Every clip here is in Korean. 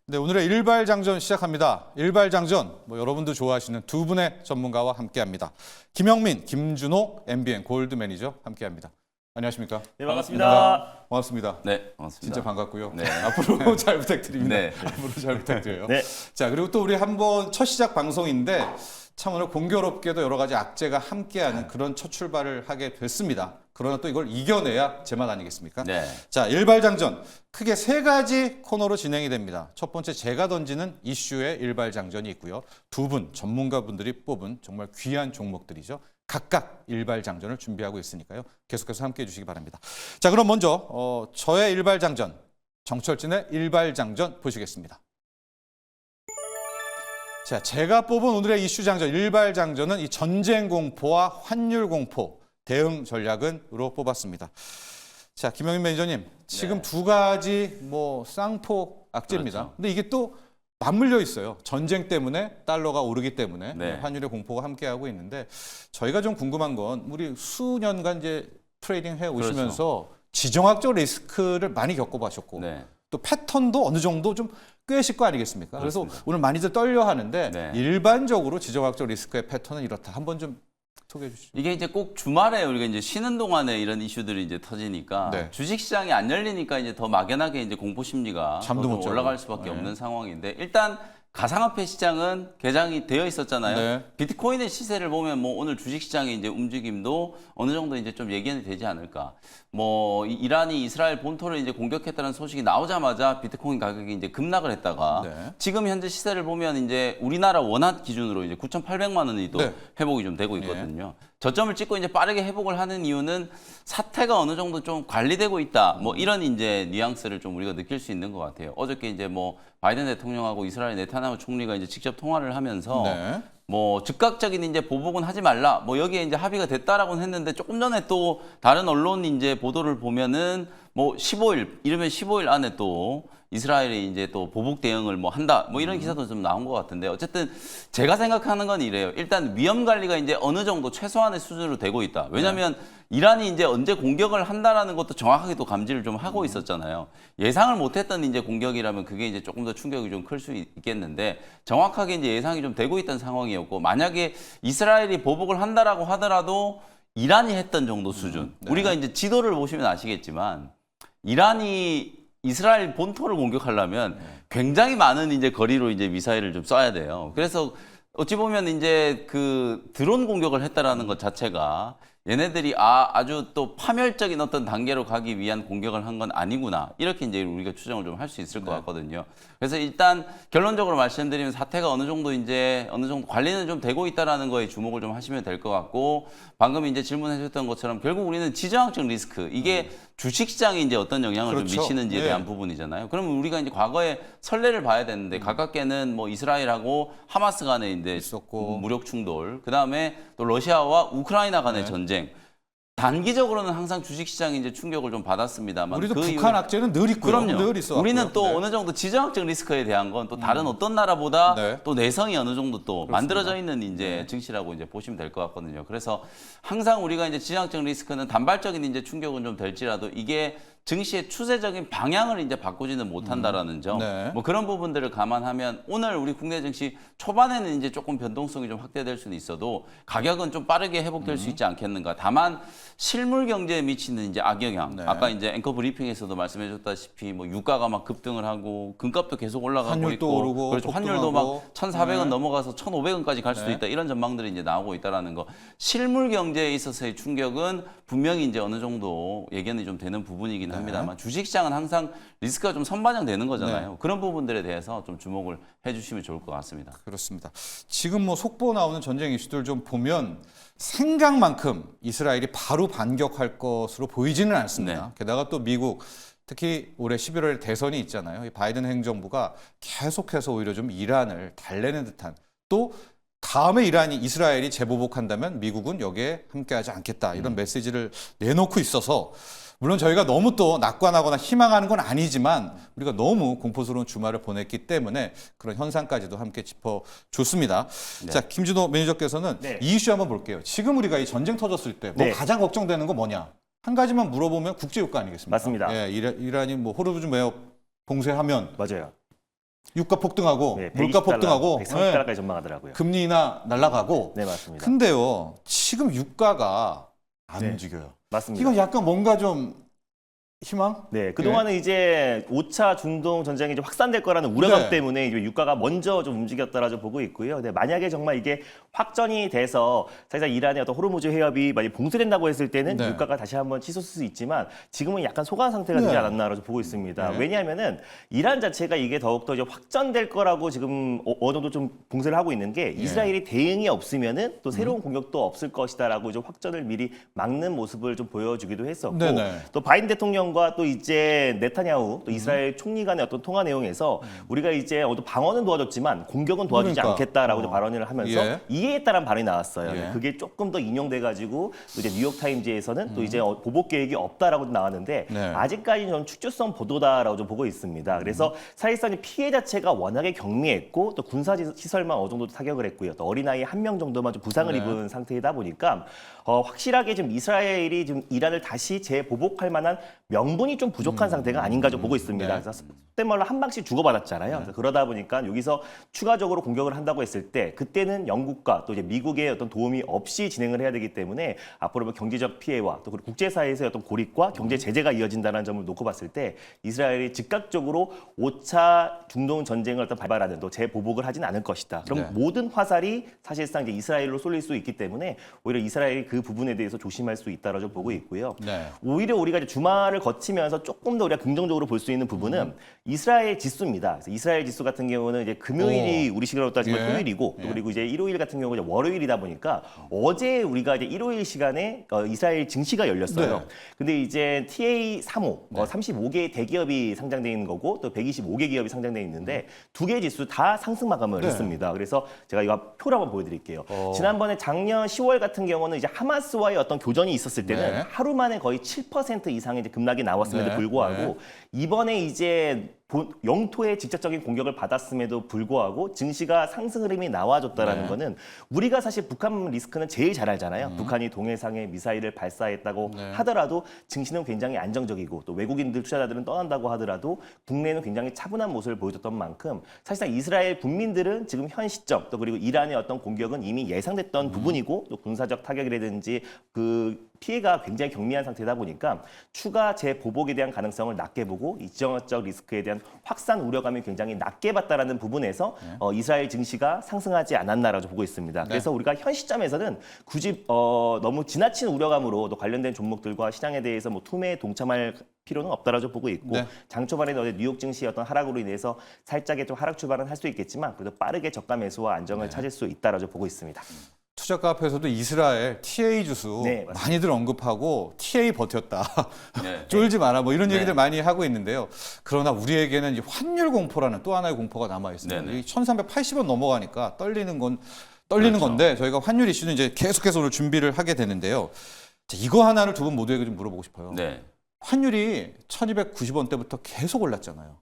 네, 오늘의 일발장전 시작합니다. 일발장전, 여러분도 좋아하시는 두 분의 전문가와 함께합니다. 김영민, 김준호, MBN 골드 매니저 함께합니다. 안녕하십니까? 네, 반갑습니다. 고맙습니다. 네, 반갑습니다. 진짜 반갑고요. 네. 앞으로 잘 부탁드립니다. 네. 앞으로 잘 부탁드려요. 네. 자, 그리고 또 우리 한번 첫 시작 방송인데 참 오늘 공교롭게도 여러 가지 악재가 함께하는 그런 첫 출발을 하게 됐습니다. 그러나 또 이걸 이겨내야 제맛 아니겠습니까? 네. 자, 일발장전 크게 세 가지 코너로 진행이 됩니다. 첫 번째 제가 던지는 이슈의 일발장전이 있고요. 두 분 전문가분들이 뽑은 정말 귀한 종목들이죠. 각각 일발장전을 준비하고 있으니까요. 계속해서 함께해 주시기 바랍니다. 자, 그럼 먼저 저의 일발장전, 정철진의 일발장전 보시겠습니다. 자, 제가 뽑은 오늘의 이슈 장전, 일발장전은 이 전쟁 공포와 환율 공포 대응 전략은으로 뽑았습니다. 자, 김영민 매니저님, 지금 두 가지 쌍포 악재입니다. 그렇죠. 근데 이게 또 맞물려 있어요. 전쟁 때문에 달러가 오르기 때문에 네. 환율의 공포가 함께하고 있는데 저희가 좀 궁금한 건 우리 수년간 이제 트레이딩 해 오시면서 지정학적 리스크를 많이 겪어보셨고 네. 또 패턴도 어느 정도 좀 꿰실 거 아니겠습니까? 그래서 그렇습니다. 오늘 많이들 떨려 하는데 네. 일반적으로 지정학적 리스크의 패턴은 이렇다. 한번 좀 소개해 주시죠. 이게 이제 꼭 주말에 우리가 이제 쉬는 동안에 이런 이슈들이 이제 터지니까 네. 주식 시장이 안 열리니까 이제 더 막연하게 이제 공포 심리가 잠도 더 못 자고. 올라갈 수밖에 네. 없는 상황인데 일단 가상화폐 시장은 개장이 되어 있었잖아요. 네. 비트코인의 시세를 보면 오늘 주식 시장의 이제 움직임도 어느 정도 이제 좀 예견이 되지 않을까. 이란이 이스라엘 본토를 이제 공격했다는 소식이 나오자마자 비트코인 가격이 이제 급락을 했다가 네. 지금 현재 시세를 보면 이제 우리나라 원화 기준으로 이제 9,800만 원이 또 네. 회복이 좀 되고 있거든요. 저점을 찍고 이제 빠르게 회복을 하는 이유는 사태가 어느 정도 좀 관리되고 있다. 이런 이제 뉘앙스를 좀 우리가 느낄 수 있는 것 같아요. 어저께 이제 바이든 대통령하고 이스라엘 네타냐후 총리가 이제 직접 통화를 하면서 네. 즉각적인 이제 보복은 하지 말라. 여기에 이제 합의가 됐다라고는 했는데 조금 전에 또 다른 언론 이제 보도를 보면은 15일, 이르면 15일 안에 또 이스라엘이 이제 또 보복 대응을 한다. 이런 기사도 좀 나온 것 같은데 어쨌든 제가 생각하는 건 이래요. 일단 위험 관리가 이제 어느 정도 최소한의 수준으로 되고 있다. 왜냐하면 이란이 이제 언제 공격을 한다라는 것도 정확하게 또 감지를 좀 하고 있었잖아요. 예상을 못했던 이제 공격이라면 그게 이제 조금 더 충격이 좀 클 수 있겠는데 정확하게 이제 예상이 좀 되고 있던 상황이었고 만약에 이스라엘이 보복을 한다라고 하더라도 이란이 했던 정도 수준. 네. 우리가 이제 지도를 보시면 아시겠지만 이란이 이스라엘 본토를 공격하려면 굉장히 많은 이제 거리로 이제 미사일을 좀 쏴야 돼요. 그래서 어찌 보면 이제 그 드론 공격을 했다라는 것 자체가 얘네들이 아주 또 파멸적인 어떤 단계로 가기 위한 공격을 한 건 아니구나. 이렇게 이제 우리가 추정을 좀 할 수 있을 것 같거든요. 그래서 일단 결론적으로 말씀드리면 사태가 어느 정도 관리는 좀 되고 있다라는 거에 주목을 좀 하시면 될 것 같고 방금 이제 질문해 주셨던 것처럼 결국 우리는 지정학적 리스크 이게 주식 시장에 이제 어떤 영향을 그렇죠. 좀 미치는지에 대한 부분이잖아요. 그러면 우리가 이제 과거의 선례를 봐야 되는데 가깝게는 이스라엘하고 하마스 간에 이제 있었고. 무력 충돌, 그다음에 또 러시아와 우크라이나 간의 전쟁. 단기적으로는 항상 주식시장이 이제 충격을 좀 받았습니다만 우리도 그 북한 이후에 악재는 늘 있고요. 그럼요. 늘 있어. 우리는 또 네. 어느 정도 지정학적 리스크에 대한 건 또 다른 어떤 나라보다 네. 또 내성이 어느 정도 또 그렇습니다. 만들어져 있는 이제 증시라고 이제 보시면 될 것 같거든요. 그래서 항상 우리가 이제 지정학적 리스크는 단발적인 이제 충격은 좀 될지라도 이게 증시의 추세적인 방향을 이제 바꾸지는 못한다라는 점, 네. 그런 부분들을 감안하면 오늘 우리 국내 증시 초반에는 이제 조금 변동성이 좀 확대될 수는 있어도 가격은 좀 빠르게 회복될 수 있지 않겠는가. 다만 실물 경제에 미치는 이제 악영향. 네. 아까 이제 앵커 브리핑에서도 말씀해줬다시피 유가가 막 급등을 하고 금값도 계속 올라가고 환율도 있고, 오르고 그렇죠. 환율도 폭등하고. 막 1,400원 네. 넘어가서 1,500원까지 갈 수도 네. 있다. 이런 전망들이 이제 나오고 있다라는 거. 실물 경제에 있어서의 충격은 분명히 이제 어느 정도 예견이 좀 되는 부분이긴 합니다만 주식시장은 항상 리스크가 좀 선반영되는 거잖아요. 그런 부분들에 대해서 좀 주목을 해주시면 좋을 것 같습니다. 그렇습니다. 지금 속보 나오는 전쟁 이슈들 좀 보면 생각만큼 이스라엘이 바로 반격할 것으로 보이지는 않습니다. 네. 게다가 또 미국 특히 올해 11월에 대선이 있잖아요. 이 바이든 행정부가 계속해서 오히려 좀 이란을 달래는 듯한 또 다음에 이스라엘이 재보복한다면 미국은 여기에 함께하지 않겠다 이런 메시지를 내놓고 있어서 물론 저희가 너무 또 낙관하거나 희망하는 건 아니지만 우리가 너무 공포스러운 주말을 보냈기 때문에 그런 현상까지도 함께 짚어줬습니다. 네. 자, 김준호 매니저께서는 네. 이 이슈 한번 볼게요. 지금 우리가 이 전쟁 터졌을 때 네. 가장 걱정되는 거 뭐냐? 한 가지만 물어보면 국제유가 아니겠습니까? 맞습니다. 예, 이란이 호르무즈 매역 봉쇄하면 맞아요. 유가 폭등하고 네, 물가 120달러, 폭등하고 130달러까지 전망하더라고요. 금리 인하 날아가고. 네, 맞습니다. 근데요, 지금 유가가 안 네. 움직여요. 맞습니다. 이거 약간 뭔가 좀 희망? 네, 그동안은 이제 5차 중동 전쟁이 좀 확산될 거라는 우려감 네. 때문에 이제 유가가 먼저 좀 움직였다라 좀 보고 있고요. 근데 만약에 정말 이게 확전이 돼서 사실상 이란의 어떤 호르무즈 해협이 만약 봉쇄된다고 했을 때는 네. 유가가 다시 한번 치솟을 수 있지만 지금은 약간 소강 상태가 되지 네. 않았나라고 좀 보고 있습니다. 네. 왜냐하면은 이란 자체가 이게 더욱더 이제 확전될 거라고 지금 어느 정도 좀 봉쇄를 하고 있는 게 이스라엘이 대응이 없으면은 또 새로운 공격도 없을 것이다라고 좀 확전을 미리 막는 모습을 좀 보여주기도 했었고 네네. 또 바이든 대통령과 또 이제 네타냐후 또 이스라엘 총리 간의 어떤 통화 내용에서 우리가 이제 방어는 도와줬지만 공격은 도와주지 그러니까. 않겠다라고 좀 발언을 하면서 예. 이해했다라는 발언이 나왔어요. 예. 그게 조금 더 인용돼가지고 또 이제 뉴욕 타임즈에서는 또 이제 보복 계획이 없다라고 나왔는데 네. 아직까지는 좀 축조성 보도다라고 좀 보고 있습니다. 그래서 사실상 피해 자체가 워낙에 경미했고 또 군사 시설만 어느 정도 타격을 했고요. 또 어린아이 1명 정도만 좀 부상을 네. 입은 상태이다 보니까 확실하게 지금 이스라엘이 지금 이란을 다시 재보복할 만한 명분이 좀 부족한 상태가 아닌가 좀 보고 있습니다. 네. 그래서 속된 말로 한 방씩 주고받았잖아요. 그래서 그러다 보니까 여기서 추가적으로 공격을 한다고 했을 때 그때는 영국과 또 이제 미국의 어떤 도움이 없이 진행을 해야 되기 때문에 앞으로 뭐 경제적 피해와 또 그리고 국제사회에서의 어떤 고립과 경제 제재가 이어진다는 점을 놓고 봤을 때 이스라엘이 즉각적으로 5차 중동 전쟁을 어떤 발발하는 또 재보복을 하진 않을 것이다. 그럼 네. 모든 화살이 사실상 이제 이스라엘로 쏠릴 수 있기 때문에 오히려 이스라엘이 그 부분에 대해서 조심할 수 있다라고 좀 보고 있고요. 네. 오히려 우리가 이제 주말을 거치면서 조금 더 우리가 긍정적으로 볼 수 있는 부분은 이스라엘 지수입니다. 그래서 이스라엘 지수 같은 경우는 이제 금요일이 우리 시간으로 따지면 예. 토요일이고 또 예. 그리고 이제 일요일 같은 경우는 이제 월요일이다 보니까 어제 우리가 이제 일요일 시간에 이스라엘 증시가 열렸어요. 네. 근데 이제 TA 3호 35개의 대기업이 상장돼 있는 거고 또 125개 기업이 상장돼 있는데 두 개 지수 다 상승 마감을 네. 했습니다. 그래서 제가 이거 표를 한번 보여드릴게요. 어. 지난번에 작년 10월 같은 경우는 이제 하마스와의 어떤 교전이 있었을 때는 네. 하루 만에 거의 7% 이상의 이제 급락이 나왔음에도 네. 불구하고 네. 이번에 이제 영토의 직접적인 공격을 받았음에도 불구하고 증시가 상승 흐름이 나와줬다라는 네. 거는 우리가 사실 북한 리스크는 제일 잘 알잖아요. 북한이 동해상에 미사일을 발사했다고 네. 하더라도 증시는 굉장히 안정적이고 또 외국인들 투자자들은 떠난다고 하더라도 국내는 굉장히 차분한 모습을 보여줬던 만큼 사실상 이스라엘 국민들은 지금 현 시점 또 그리고 이란의 어떤 공격은 이미 예상됐던 부분이고 또 군사적 타격이라든지 그 피해가 굉장히 경미한 상태다 보니까 추가 재보복에 대한 가능성을 낮게 보고 이 지정학적 리스크에 대한 확산 우려감이 굉장히 낮게 봤다라는 부분에서 이스라엘 증시가 상승하지 않았나라고 보고 있습니다. 네. 그래서 우리가 현 시점에서는 굳이 너무 지나친 우려감으로 또 관련된 종목들과 시장에 대해서 뭐 투매에 동참할 필요는 없다라고 보고 있고 네. 장 초반에는 어제 뉴욕 증시의 어떤 하락으로 인해서 살짝의 좀 하락 출발은 할 수 있겠지만 그래도 빠르게 저가 매수와 안정을 찾을 수 있다라고 보고 있습니다. 투자 카페에서도 이스라엘 TA 지수 네, 맞습니다. 많이들 언급하고 TA 버텼다. 네. 쫄지 마라. 뭐 이런 네. 얘기들 많이 하고 있는데요. 그러나 우리에게는 이 환율 공포라는 또 하나의 공포가 남아 있습니다. 네네. 이 1,380원 넘어가니까 떨리는 그렇죠. 건데 저희가 환율 이슈는 이제 계속해서 오늘 준비를 하게 되는데요. 자, 이거 하나를 두 분 모두에게 좀 물어보고 싶어요. 네. 환율이 1,290원대부터 계속 올랐잖아요.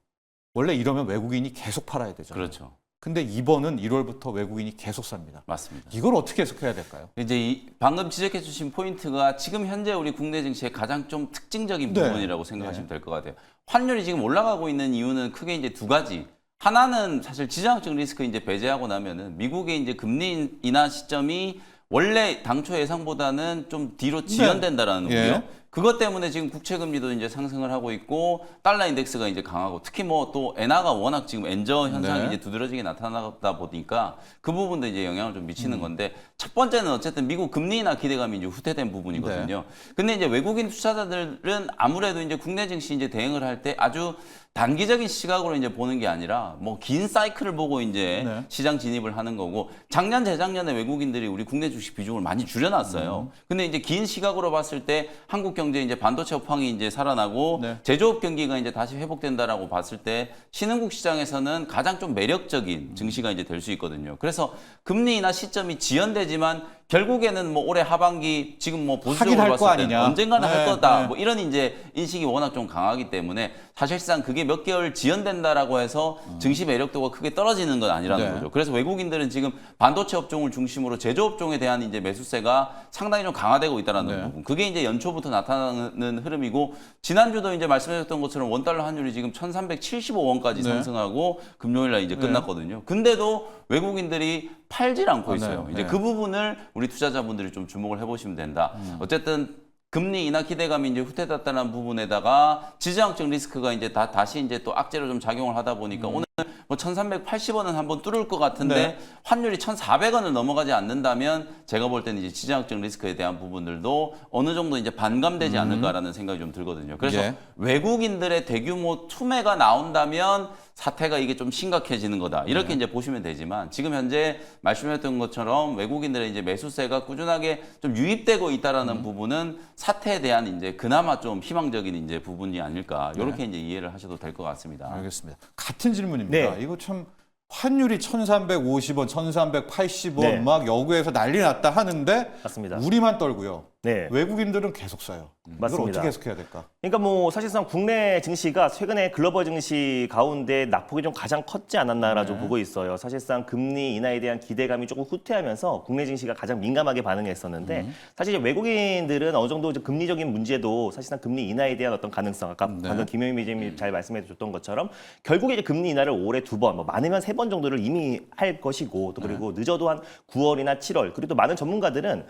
원래 이러면 외국인이 계속 팔아야 되잖아요. 그렇죠. 근데 이번은 1월부터 외국인이 계속 삽니다. 맞습니다. 이걸 어떻게 해석해야 될까요? 이제 방금 지적해 주신 포인트가 지금 현재 우리 국내 증시의 가장 좀 특징적인 네. 부분이라고 생각하시면 될 것 같아요. 환율이 지금 올라가고 있는 이유는 크게 이제 두 가지. 하나는 사실 지정학적 리스크 이제 배제하고 나면은 미국의 이제 금리 인하 시점이 원래 당초 예상보다는 좀 뒤로 지연된다라는 네. 거고요. 예. 그것 때문에 지금 국채 금리도 이제 상승을 하고 있고 달러 인덱스가 이제 강하고 특히 뭐 또 엔화가 워낙 지금 엔저 현상이 네. 이제 두드러지게 나타나다 보니까 그 부분도 이제 영향을 좀 미치는 건데 첫 번째는 어쨌든 미국 금리 인하 기대감이 이제 후퇴된 부분이거든요. 근데 이제 외국인 투자자들은 아무래도 이제 국내 증시 이제 대응을 할 때 아주 단기적인 시각으로 이제 보는 게 아니라 뭐 긴 사이클을 보고 이제 네. 시장 진입을 하는 거고 작년 재작년에 외국인들이 우리 국내 주식 비중을 많이 줄여놨어요. 근데 이제 긴 시각으로 봤을 때 한국 경제 이제 반도체 업황이 이제 살아나고 네. 제조업 경기가 이제 다시 회복된다라고 봤을 때 신흥국 시장에서는 가장 좀 매력적인 증시가 이제 될 수 있거든요. 그래서 금리 인하 시점이 지연되지만 결국에는 뭐 올해 하반기 지금 뭐 하긴 보수적으로 할 거 봤을 때는 아니냐. 언젠가는 할 네, 거다. 네. 뭐 이런 이제 인식이 워낙 좀 강하기 때문에 사실상 그게 몇 개월 지연된다라고 해서 증시 매력도가 크게 떨어지는 건 아니라는 네. 거죠. 그래서 외국인들은 지금 반도체 업종을 중심으로 제조업종에 대한 이제 매수세가 상당히 좀 강화되고 있다는 네. 부분. 그게 이제 연초부터 나타나는 흐름이고 지난주도 이제 말씀하셨던 것처럼 원달러 환율이 지금 1,375원까지 네. 상승하고 금요일 날 이제 끝났거든요. 근데도 외국인들이 팔질 않고 있어요. 네. 이제 네. 그 부분을 우리 투자자분들이 좀 주목을 해보시면 된다. 어쨌든 금리 인하 기대감이 이제 후퇴됐다는 부분에다가 지정학적 리스크가 이제 다시 이제 또 악재로 좀 작용을 하다 보니까 오늘 뭐 1,380원은 한번 뚫을 것 같은데 네. 환율이 1,400원을 넘어가지 않는다면 제가 볼 때는 이제 지정학적 리스크에 대한 부분들도 어느 정도 이제 반감되지 않을까라는 생각이 좀 들거든요. 그래서 예. 외국인들의 대규모 투매가 나온다면 사태가 이게 좀 심각해지는 거다. 이렇게 이제 보시면 되지만 지금 현재 말씀하셨던 것처럼 외국인들의 이제 매수세가 꾸준하게 좀 유입되고 있다라는 부분은 사태에 대한 이제 그나마 좀 희망적인 이제 부분이 아닐까. 이렇게 이제 이해를 하셔도 될 것 같습니다. 알겠습니다. 같은 질문입니다. 네. 이거 참 환율이 1,350원, 1,380원 네. 막 여구에서 난리 났다 하는데 맞습니다. 우리만 떨고요. 네. 외국인들은 계속 사요. 이걸 맞습니다. 어떻게 해석해야 될까? 그러니까 뭐 사실상 국내 증시가 최근에 글로벌 증시 가운데 낙폭이 좀 가장 컸지 않았나라 좀 보고 있어요. 사실상 금리 인하에 대한 기대감이 조금 후퇴하면서 국내 증시가 가장 민감하게 반응했었는데 사실 이제 외국인들은 어느 정도 이제 금리적인 문제도 사실상 금리 인하에 대한 어떤 가능성 아까 방금 김영민 기자님이 잘 말씀해 주셨던 것처럼 결국에 이제 금리 인하를 올해 2번, 뭐 많으면 3번 정도를 이미 할 것이고 또 그리고 늦어도 한 9월이나 7월 그리고 또 많은 전문가들은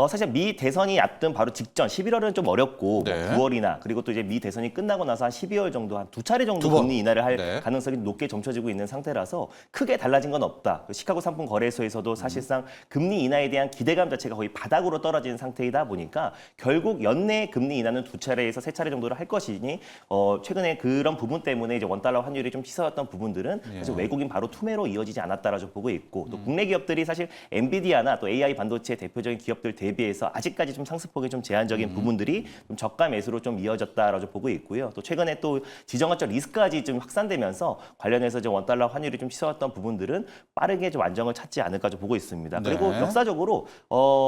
사실 미 대선이 앞둔 바로 직전 11월은 좀 어렵고 네. 뭐 9월이나 그리고 또 이제 미 대선이 끝나고 나서 한 12월 정도 한 2차례 정도 두 번. 금리 인하를 할 네. 가능성이 높게 점쳐지고 있는 상태라서 크게 달라진 건 없다. 시카고 상품 거래소에서도 사실상 금리 인하에 대한 기대감 자체가 거의 바닥으로 떨어진 상태이다 보니까 결국 연내 금리 인하는 2차례에서 3차례 정도를 할 것이니 최근에 그런 부분 때문에 이제 원달러 환율이 좀 치솟았던 부분들은 사실 외국인 바로 투매로 이어지지 않았다라 좀 보고 있고 또 국내 기업들이 사실 엔비디아나 또 AI 반도체 대표적인 기업들 대비해서 아직까지 좀 상승폭이 좀 제한적인 부분들이 좀 저가 매수로 좀 이어졌다라고 보고 있고요. 또 최근에 또 지정학적 리스크까지 좀 확산되면서 관련해서 좀 원달러 환율이 좀 치솟았던 부분들은 빠르게 좀 안정을 찾지 않을까 좀 보고 있습니다. 네. 그리고 역사적으로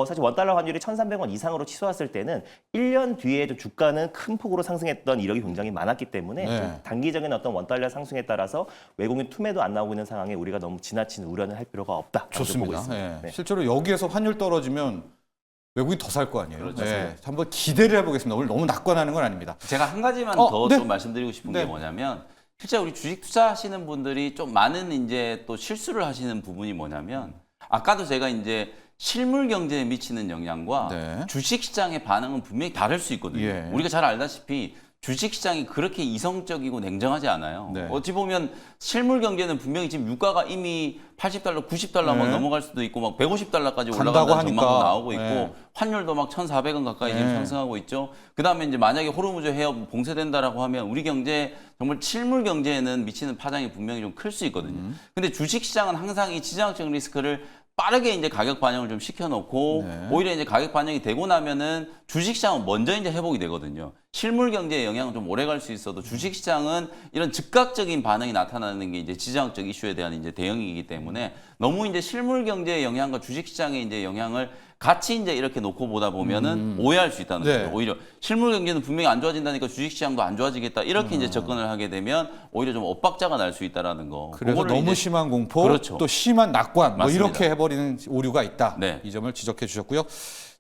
사실 원달러 환율이 1,300원 이상으로 치솟았을 때는 1년 뒤에 좀 주가는 큰 폭으로 상승했던 이력이 굉장히 많았기 때문에 네. 좀 단기적인 어떤 원달러 상승에 따라서 외국인 투매도 안 나오고 있는 상황에 우리가 너무 지나친 우려는 할 필요가 없다. 보고 좋습니다. 있습니다. 예. 네. 실제로 여기에서 환율 떨어지면 외국인 더 살 거 아니에요. 그렇죠. 예. 한번 기대를 해보겠습니다. 오늘 너무 낙관하는 건 아닙니다. 제가 한 가지만 네. 더 좀 말씀드리고 싶은 네. 게 뭐냐면 실제 우리 주식 투자하시는 분들이 좀 많은 이제 또 실수를 하시는 부분이 뭐냐면 아까도 제가 이제 실물 경제에 미치는 영향과 네. 주식 시장의 반응은 분명히 다를 수 있거든요. 예. 우리가 잘 알다시피 주식 시장이 그렇게 이성적이고 냉정하지 않아요. 네. 어찌 보면 실물 경제는 분명히 지금 유가가 이미 80달러, 90달러 막 네. 넘어갈 수도 있고 막 150달러까지 간다고 올라간다는 하니까. 전망도 나오고 있고 네. 환율도 막 1,400원 가까이 지금 네. 상승하고 있죠. 그다음에 이제 만약에 호르무즈 해협 봉쇄된다라고 하면 우리 경제 정말 실물 경제에는 미치는 파장이 분명히 좀 클 수 있거든요. 근데 주식 시장은 항상 이 지정학적 리스크를 빠르게 이제 가격 반영을 좀 시켜놓고 네. 오히려 이제 가격 반영이 되고 나면은 주식시장은 먼저 이제 회복이 되거든요. 실물 경제의 영향은 좀 오래 갈 수 있어도 주식시장은 이런 즉각적인 반응이 나타나는 게 이제 지정학적 이슈에 대한 이제 대응이기 때문에 너무 이제 실물 경제의 영향과 주식시장의 이제 영향을 같이 이제 이렇게 놓고 보다 보면은 오해할 수 있다는 네. 거죠. 오히려 실물 경제는 분명히 안 좋아진다니까 주식시장도 안 좋아지겠다 이렇게 이제 접근을 하게 되면 오히려 좀 엇박자가 날 수 있다라는 거. 그래서 그거를 너무 이제 심한 공포, 그렇죠. 또 심한 낙관, 뭐 맞습니다. 이렇게 해버리는 오류가 있다. 네. 이 점을 지적해 주셨고요.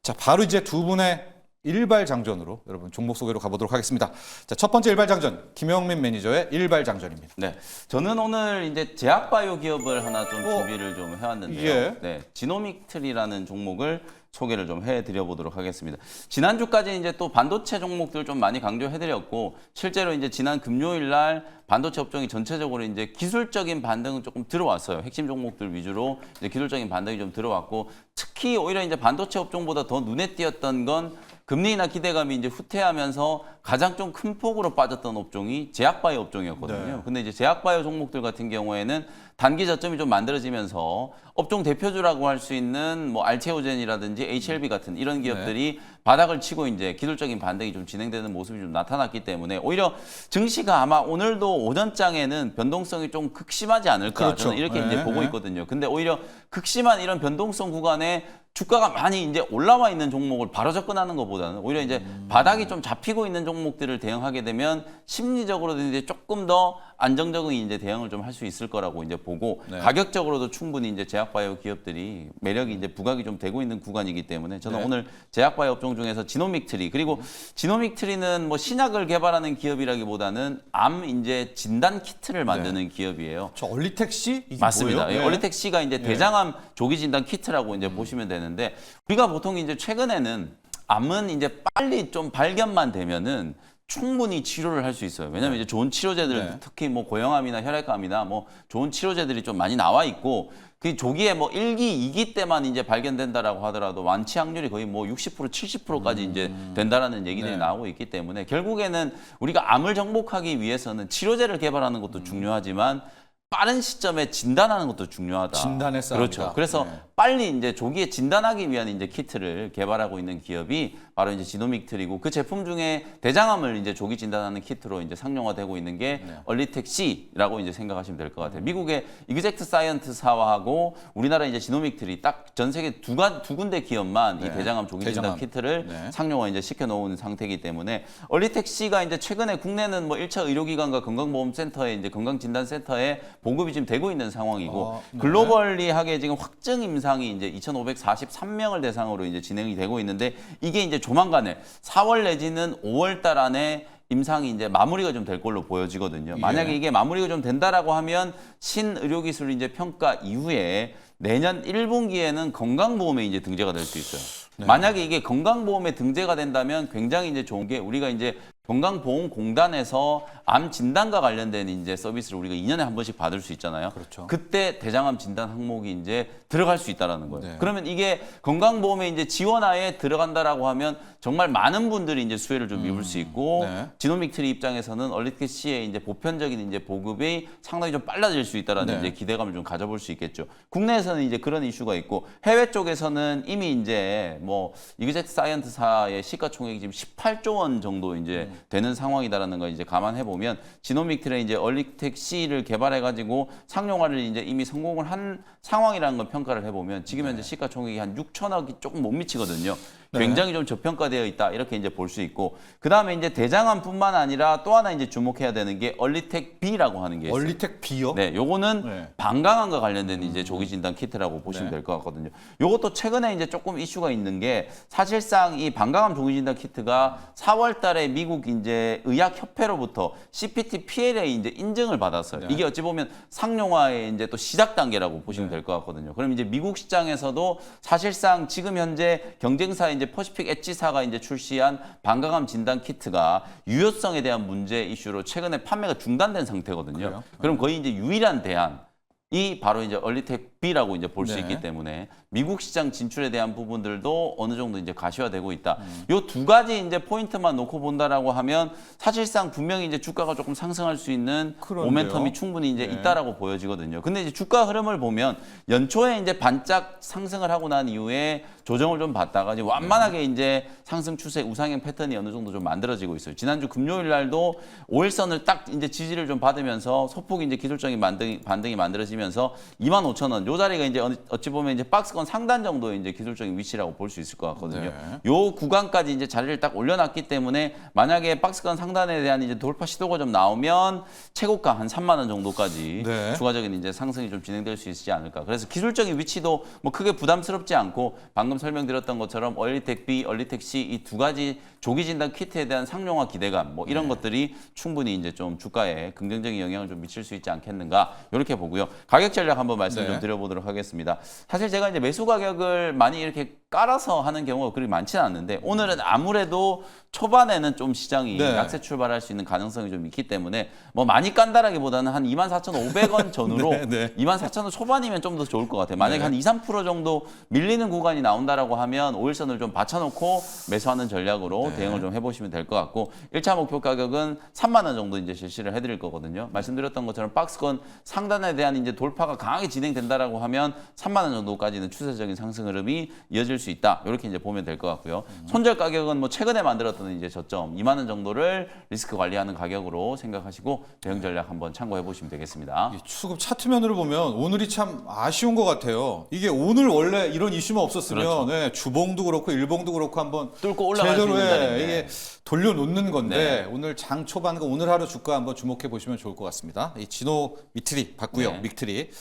자, 바로 이제 두 분의 일발장전으로 여러분 종목 소개로 가보도록 하겠습니다. 자, 첫 번째 일발장전, 김영민 매니저의 일발장전입니다. 네, 저는 오늘 이제 제약바이오 기업을 하나 좀 준비를 좀 해왔는데요. 예. 네, 지노믹트리라는 종목을 소개를 좀 해드려보도록 하겠습니다. 지난주까지 이제 또 반도체 종목들 좀 많이 강조해드렸고 실제로 이제 지난 금요일 날 반도체 업종이 전체적으로 이제 기술적인 반등은 조금 들어왔어요. 핵심 종목들 위주로 이제 기술적인 반등이 좀 들어왔고 특히 오히려 이제 반도체 업종보다 더 눈에 띄었던 건 금리 인하 기대감이 이제 후퇴하면서 가장 좀 큰 폭으로 빠졌던 업종이 제약바이오 업종이었거든요. 네. 근데 이제 제약바이오 종목들 같은 경우에는 단기 저점이 좀 만들어지면서 업종 대표주라고 할 수 있는 뭐 알테오젠이라든지 HLB 같은 이런 기업들이 바닥을 치고 이제 기술적인 반등이 좀 진행되는 모습이 좀 나타났기 때문에 오히려 증시가 아마 오늘도 오전장에는 변동성이 좀 극심하지 않을까 그렇죠. 저는 이렇게 네, 이제 보고 네. 있거든요. 근데 오히려 극심한 이런 변동성 구간에 주가가 많이 이제 올라와 있는 종목을 바로 접근하는 것보다는 오히려 이제 바닥이 좀 잡히고 있는 종목들을 대응하게 되면 심리적으로도 이제 조금 더 안정적인 이제 대응을 좀 할 수 있을 거라고 이제 보고 네. 가격적으로도 충분히 이제 제약바이오 기업들이 매력이 이제 부각이 좀 되고 있는 구간이기 때문에 저는 네. 오늘 제약바이오 업종 중에서 지노믹트리 그리고 지노믹트리는 뭐 신약을 개발하는 기업이라기보다는 암 이제 진단 키트를 만드는 기업이에요. 저 얼리텍시 이게 맞습니다. 뭐예요? 예, 얼리텍시가 이제 대장암 조기 진단 키트라고 이제 보시면 되는데 우리가 보통 이제 최근에는 암은 이제 빨리 좀 발견만 되면은 충분히 치료를 할 수 있어요. 왜냐하면 이제 좋은 치료제들 네. 특히 뭐 고형암이나 혈액암이나 뭐 좋은 치료제들이 좀 많이 나와 있고 그 조기에 뭐 1기, 2기 때만 이제 발견된다라고 하더라도 완치 확률이 거의 뭐 60%, 70%까지 이제 된다라는 얘기들이 네. 나오고 있기 때문에 결국에는 우리가 암을 정복하기 위해서는 치료제를 개발하는 것도 중요하지만 빠른 시점에 진단하는 것도 중요하다. 진단의 싸움이다. 그렇죠. 그래서 네. 빨리 이제 조기에 진단하기 위한 이제 키트를 개발하고 있는 기업이 바로 이제 지노믹트리고 그 제품 중에 대장암을 이제 조기 진단하는 키트로 이제 상용화되고 있는 게 얼리텍시라고 이제 생각하시면 될 것 같아요. 미국의 이그젝트 사이언스사하고 우리나라 이제 지노믹트리 딱 전 세계 두 군데 기업만 이 네. 대장암 조기 진단 대장암. 키트를 네. 상용화 이제 시켜놓은 상태이기 때문에 얼리텍시가 이제 최근에 국내는 뭐 1차 의료기관과 건강보험센터에 이제 건강진단센터에 보급이 지금 되고 있는 상황이고 네. 글로벌리하게 지금 확증 임상이 이제 2,543명을 대상으로 이제 진행이 되고 있는데 이게 이제 조만간에 4월 내지는 5월 달 안에 임상이 이제 마무리가 좀 될 걸로 보여지거든요. 만약에 이게 마무리가 좀 된다라고 하면 신의료기술 이제 평가 이후에 내년 1분기에는 건강보험에 이제 등재가 될 수 있어요. 만약에 이게 건강보험에 등재가 된다면 굉장히 이제 좋은 게 우리가 이제 건강보험공단에서 암 진단과 관련된 이제 서비스를 우리가 2년에 한 번씩 받을 수 있잖아요. 그렇죠. 그때 대장암 진단 항목이 이제 들어갈 수 있다라는 거예요. 네. 그러면 이게 건강보험에 이제 지원하에 들어간다라고 하면 정말 많은 분들이 이제 수혜를 좀 입을 수 있고 네. 지노믹트리 입장에서는 얼리텍시의 이제 보편적인 이제 보급이 상당히 좀 빨라질 수 있다라는 네. 이제 기대감을 좀 가져볼 수 있겠죠. 국내에서는 이제 그런 이슈가 있고 해외 쪽에서는 이미 이제 뭐 이그젝트 사이언스사의 시가총액이 지금 18조 원 정도 이제 되는 상황이다라는 걸 이제 감안해 보면 지노믹트리 이제 얼리텍시를 개발해 가지고 상용화를 이제 이미 성공을 한 상황이라는 걸 평가를 해 보면 지금 현재 시가총액이 한 6천억이 조금 못 미치거든요. 굉장히 좀 저평가되어 있다 이렇게 이제 볼 수 있고 그 다음에 이제 대장암뿐만 아니라 또 하나 이제 주목해야 되는 게 얼리텍 B라고 하는 게 있어요. 얼리텍 B요? 네, 요거는 네. 방광암과 관련된 이제 조기 진단 키트라고 보시면 네. 될 것 같거든요. 요것도 최근에 이제 조금 이슈가 있는 게 사실상 이 방광암 조기 진단 키트가 4월 달에 미국 이제 의학협회로부터 CPT PLA 이제 인증을 받았어요. 네. 이게 어찌 보면 상용화의 이제 또 시작 단계라고 보시면 될 것 같거든요. 그럼 이제 미국 시장에서도 사실상 지금 현재 경쟁사 이제 퍼시픽 엣지사가 이제 출시한 방광암 진단 키트가 유효성에 대한 문제 이슈로 최근에 판매가 중단된 상태거든요. 그래요? 그럼 거의 이제 유일한 대안이 바로 이제 얼리텍 B라고 이제 볼 수 네. 있기 때문에 미국 시장 진출에 대한 부분들도 어느 정도 이제 가시화되고 있다. 요 두 가지 이제 포인트만 놓고 본다라고 하면 사실상 분명히 이제 주가가 조금 상승할 수 있는 그런데요. 모멘텀이 충분히 이제 네. 있다라고 보여지거든요. 근데 이제 주가 흐름을 보면 연초에 이제 반짝 상승을 하고 난 이후에 조정을 좀 받다가 이제 완만하게 이제 상승 추세 우상향 패턴이 어느 정도 좀 만들어지고 있어요. 지난주 금요일 날도 5일선을 딱 이제 지지를 좀 받으면서 소폭 이제 기술적인 반등이 만들어지면서 25,000원 요 자리가 이제 어찌 보면 이제 박스권 상단 정도의 이제 기술적인 위치라고 볼 수 있을 것 같거든요. 네. 요 구간까지 이제 자리를 딱 올려놨기 때문에 만약에 박스권 상단에 대한 이제 돌파 시도가 좀 나오면 최고가 한 3만 원 정도까지 네. 추가적인 이제 상승이 좀 진행될 수 있지 않을까. 그래서 기술적인 위치도 뭐 크게 부담스럽지 않고 방금 설명드렸던 것처럼 얼리텍 B, 얼리텍 C 이 두 가지 조기 진단 키트에 대한 상용화 기대감 뭐 이런 것들이 충분히 이제 좀 주가에 긍정적인 영향을 좀 미칠 수 있지 않겠는가 이렇게 보고요. 가격 전략 한번 말씀 좀 네. 드려보도록 하겠습니다. 사실 제가 이제 매수 가격을 많이 이렇게 깔아서 하는 경우가 그리 많지는 않는데 오늘은 아무래도 초반에는 좀 시장이 네. 약세 출발할 수 있는 가능성이 좀 있기 때문에 뭐 많이 깐다라기보다는 한 24,500원 전후로 네, 네. 24,000원 초반이면 좀 더 좋을 것 같아요. 만약에 네. 한 2, 3% 정도 밀리는 구간이 나온다라고 하면 5일선을 좀 받쳐놓고 매수하는 전략으로 네. 대응을 좀 해보시면 될 것 같고 1차 목표 가격은 3만 원 정도 이제 실시를 해드릴 거거든요. 말씀드렸던 것처럼 박스권 상단에 대한 이제 돌파가 강하게 진행된다라고 하면 3만 원 정도까지는 추세적인 상승 흐름이 이어질 수 있다. 이렇게 이제 보면 될 것 같고요. 손절 가격은 뭐 최근에 만들었던 이제 저점 2만 원 정도를 리스크 관리하는 가격으로 생각하시고 대응 전략 한번 참고해 보시면 되겠습니다. 이 추급 차트면으로 보면 오늘이 참 아쉬운 것 같아요. 이게 오늘 원래 이런 이슈만 없었으면 그렇죠. 네, 주봉도 그렇고 일봉도 그렇고 한번 뚫고 올라갈 수 제대로 있는 자리인데. 이게 돌려놓는 건데 네. 오늘 장 초반과 오늘 하루 주가 한번 주목해 보시면 좋을 것 같습니다. 이 진호 미트리 봤고요. 네. 믹트리.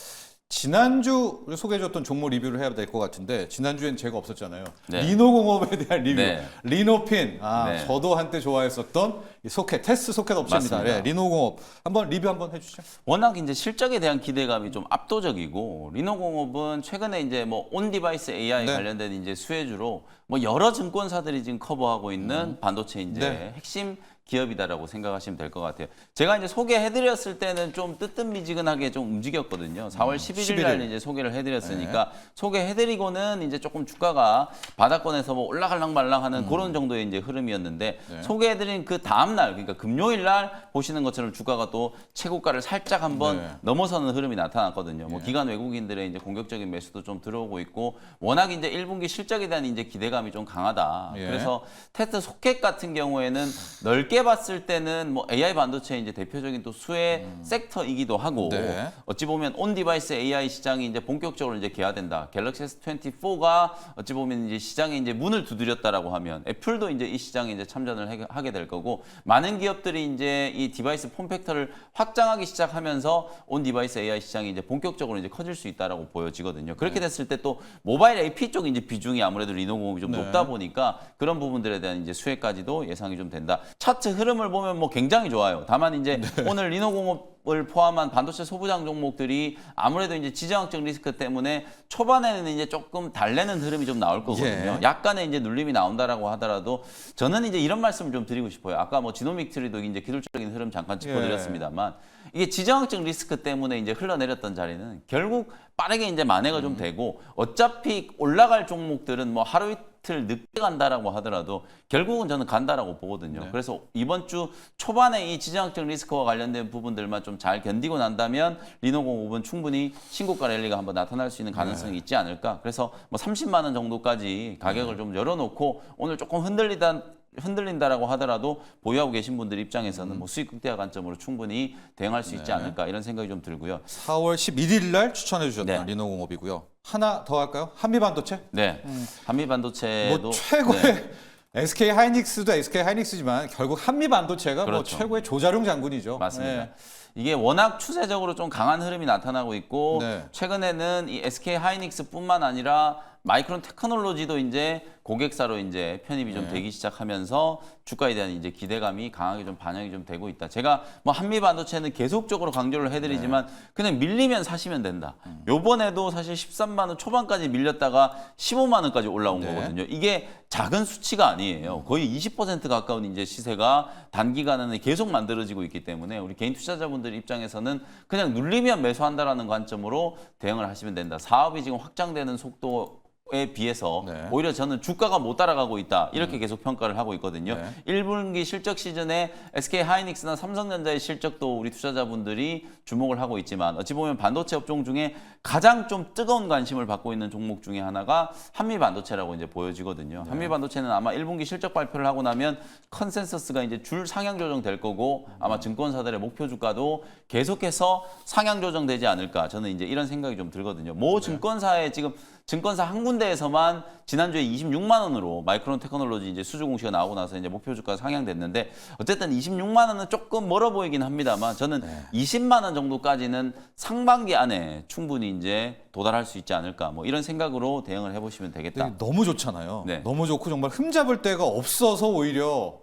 지난주 소개해줬던 종목 리뷰를 해야 될 것 같은데 지난주엔 제가 없었잖아요. 네. 리노공업에 대한 리뷰. 네. 리노핀. 아, 네. 저도 한때 좋아했었던 이 소켓, 테스트 소켓 업체입니다. 맞습니다. 네, 리노공업. 한번 리뷰 한번 해주시죠. 워낙 이제 실적에 대한 기대감이 좀 압도적이고 리노공업은 최근에 이제 뭐 온 디바이스 AI 네. 관련된 이제 수혜주로 뭐 여러 증권사들이 지금 커버하고 있는 반도체 이제 네. 핵심 기업이다라고 생각하시면 될 것 같아요. 제가 이제 소개해드렸을 때는 좀 뜨뜻미지근하게 좀 움직였거든요. 4월 11일 날 11일. 이제 소개를 해드렸으니까 소개해드리고는 이제 조금 주가가 바닥권에서 뭐 올라갈랑 말랑하는 그런 정도의 이제 흐름이었는데 네. 소개해드린 그 다음 날 그러니까 금요일 날 보시는 것처럼 주가가 또 최고가를 살짝 한번 네. 넘어서는 흐름이 나타났거든요. 뭐 기관 외국인들의 이제 공격적인 매수도 좀 들어오고 있고 워낙 이제 1분기 실적에 대한 이제 기대감이 좀 강하다. 예. 그래서 테스트 소켓 같은 경우에는 넓게 봤을 때는 뭐 AI 반도체 이제 대표적인 또 수혜 섹터이기도 하고 네. 어찌 보면 온 디바이스 AI 시장이 이제 본격적으로 이제 개화된다. 갤럭시 S24가 어찌 보면 이제 시장에 이제 문을 두드렸다라고 하면 애플도 이제 이 시장에 이제 참전을 하게 될 거고 많은 기업들이 이제 이 디바이스 폼팩터를 확장하기 시작하면서 온 디바이스 AI 시장이 이제 본격적으로 이제 커질 수 있다라고 보여지거든요. 그렇게 됐을 때 또 모바일 AP 쪽 이제 비중이 아무래도 리노공업이 좀 네. 높다 보니까 그런 부분들에 대한 이제 수혜까지도 예상이 좀 된다. 차트 흐름을 보면 뭐 굉장히 좋아요. 다만 이제 오늘 리노공업을 포함한 반도체 소부장 종목들이 아무래도 이제 지정학적 리스크 때문에 초반에는 이제 조금 달래는 흐름이 좀 나올 거거든요. 예. 약간의 이제 눌림이 나온다라고 하더라도 저는 이제 이런 말씀을 좀 드리고 싶어요. 아까 뭐 지노믹트리도 이제 기술적인 흐름 잠깐 짚어드렸습니다만 이게 지정학적 리스크 때문에 이제 흘러내렸던 자리는 결국 빠르게 이제 만회가 좀 되고 어차피 올라갈 종목들은 뭐 하루 이틀 늦게 간다라고 하더라도 결국은 저는 간다라고 보거든요. 그래서 이번 주 초반에 이 지정학적 리스크와 관련된 부분들만 좀 잘 견디고 난다면 리노공업은 충분히 신고가 랠리가 한번 나타날 수 있는 가능성이 있지 않을까. 그래서 뭐 30만 원 정도까지 가격을 좀 열어놓고 오늘 조금 흔들린다라고 하더라도 보유하고 계신 분들 입장에서는 뭐 수익 극대화 관점으로 충분히 대응할 수 있지 않을까 이런 생각이 좀 들고요. 4월 11일 날 추천해 주셨던 네. 리노공업이고요. 하나 더 할까요? 한미반도체? 네, 한미반도체도 뭐 최고의 네. SK 하이닉스도 SK 하이닉스지만 결국 한미반도체가 그렇죠. 뭐 최고의 조자룡 장군이죠. 맞습니다. 네. 이게 워낙 추세적으로 좀 강한 흐름이 나타나고 있고 네. 최근에는 이 SK 하이닉스뿐만 아니라 마이크론 테크놀로지도 이제 고객사로 이제 편입이 좀 되기 시작하면서 주가에 대한 이제 기대감이 강하게 좀 반영이 좀 되고 있다. 제가 뭐 한미 반도체는 계속적으로 강조를 해드리지만 그냥 밀리면 사시면 된다. 요번에도 사실 13만 원 초반까지 밀렸다가 15만 원까지 올라온 거거든요. 이게 작은 수치가 아니에요. 거의 20% 가까운 이제 시세가 단기간에 계속 만들어지고 있기 때문에 우리 개인 투자자분들 입장에서는 그냥 눌리면 매수한다라는 관점으로 대응을 하시면 된다. 사업이 지금 확장되는 속도에 비해서 네. 오히려 저는 주가가 못 따라가고 있다. 이렇게 계속 평가를 하고 있거든요. 네. 1분기 실적 시즌에 SK 하이닉스나 삼성전자의 실적도 우리 투자자분들이 주목을 하고 있지만 어찌 보면 반도체 업종 중에 가장 좀 뜨거운 관심을 받고 있는 종목 중에 하나가 한미 반도체라고 이제 보여지거든요. 한미 반도체는 아마 1분기 실적 발표를 하고 나면 컨센서스가 이제 줄 상향 조정될 거고 아마 증권사들의 목표 주가도 계속해서 상향 조정되지 않을까. 저는 이제 이런 생각이 좀 들거든요. 모 증권사에 지금 증권사 한 군데에서만 지난주에 26만 원으로 마이크론 테크놀로지 이제 수주 공시가 나오고 나서 이제 목표 주가 상향됐는데 어쨌든 26만 원은 조금 멀어 보이긴 합니다만 저는 20만 원 정도까지는 상반기 안에 충분히 이제 도달할 수 있지 않을까 뭐 이런 생각으로 대응을 해보시면 되겠다. 되게 너무 좋잖아요. 네. 너무 좋고 정말 흠잡을 데가 없어서 오히려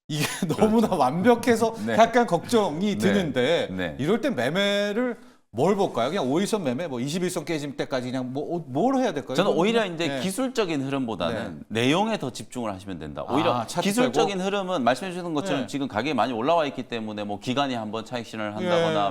이게 너무나 완벽해서 네. 약간 걱정이 드는데 네. 이럴 때 매매를 뭘 볼까요? 그냥 5일선 매매, 뭐 21선 깨짐 때까지 그냥 뭘 해야 될까요? 저는 이건 오히려 그냥, 이제 네. 기술적인 흐름보다는 내용에 더 집중을 하시면 된다. 오히려 차트 기술적인 흐름은 말씀해 주신 것처럼 네. 지금 가격이 많이 올라와 있기 때문에 뭐 기관이 한번 차익 실현을 한다거나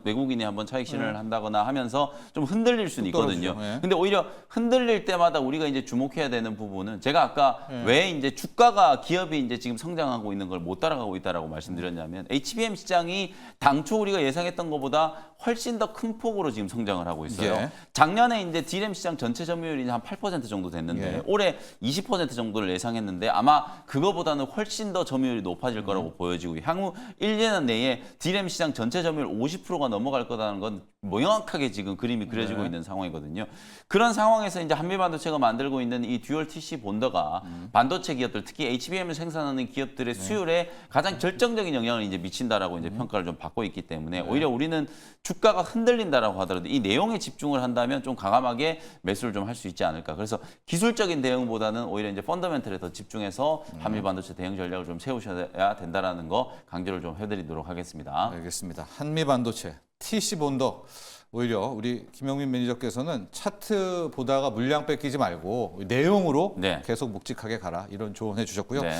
외국인이 한번 차익 실현을 한다거나 하면서 좀 흔들릴 수는 있거든요. 떨어지죠. 네. 근데 오히려 흔들릴 때마다 우리가 이제 주목해야 되는 부분은 제가 아까 왜 이제 주가가 기업이 이제 지금 성장하고 있는 걸 못 따라가고 있다라고 말씀드렸냐면 HBM 시장이 당초 우리가 예상했던 것보다 훨씬 더 큰 폭으로 지금 성장을 하고 있어요. 예. 작년에 이제 D램 시장 전체 점유율이 한 8% 정도 됐는데 예. 올해 20% 정도를 예상했는데 아마 그거보다는 훨씬 더 점유율이 높아질 거라고 보여지고 향후 1년 내에 D램 시장 전체 점유율 50%가 넘어갈 거라는 건 명확하게 지금 그림이 그려지고 네. 있는 상황이거든요. 그런 상황에서 이제 한미반도체가 만들고 있는 이 듀얼 TC 본더가 반도체 기업들 특히 HBM을 생산하는 기업들의 수율에 가장 결정적인 영향을 이제 미친다라고 이제 평가를 좀 받고 있기 때문에 오히려 우리는 주가가 흔들린다라고 하더라도 이 내용에 집중을 한다면 좀 과감하게 매수를 좀 할 수 있지 않을까. 그래서 기술적인 대응보다는 오히려 이제 펀더멘털에 더 집중해서 한미반도체 대응 전략을 좀 세우셔야 된다라는 거 강조를 좀 해드리도록 하겠습니다. 알겠습니다. 한미반도체, TC본더. 오히려 우리 김영민 매니저께서는 차트 보다가 물량 뺏기지 말고 내용으로 네. 계속 묵직하게 가라 이런 조언해 주셨고요. 네.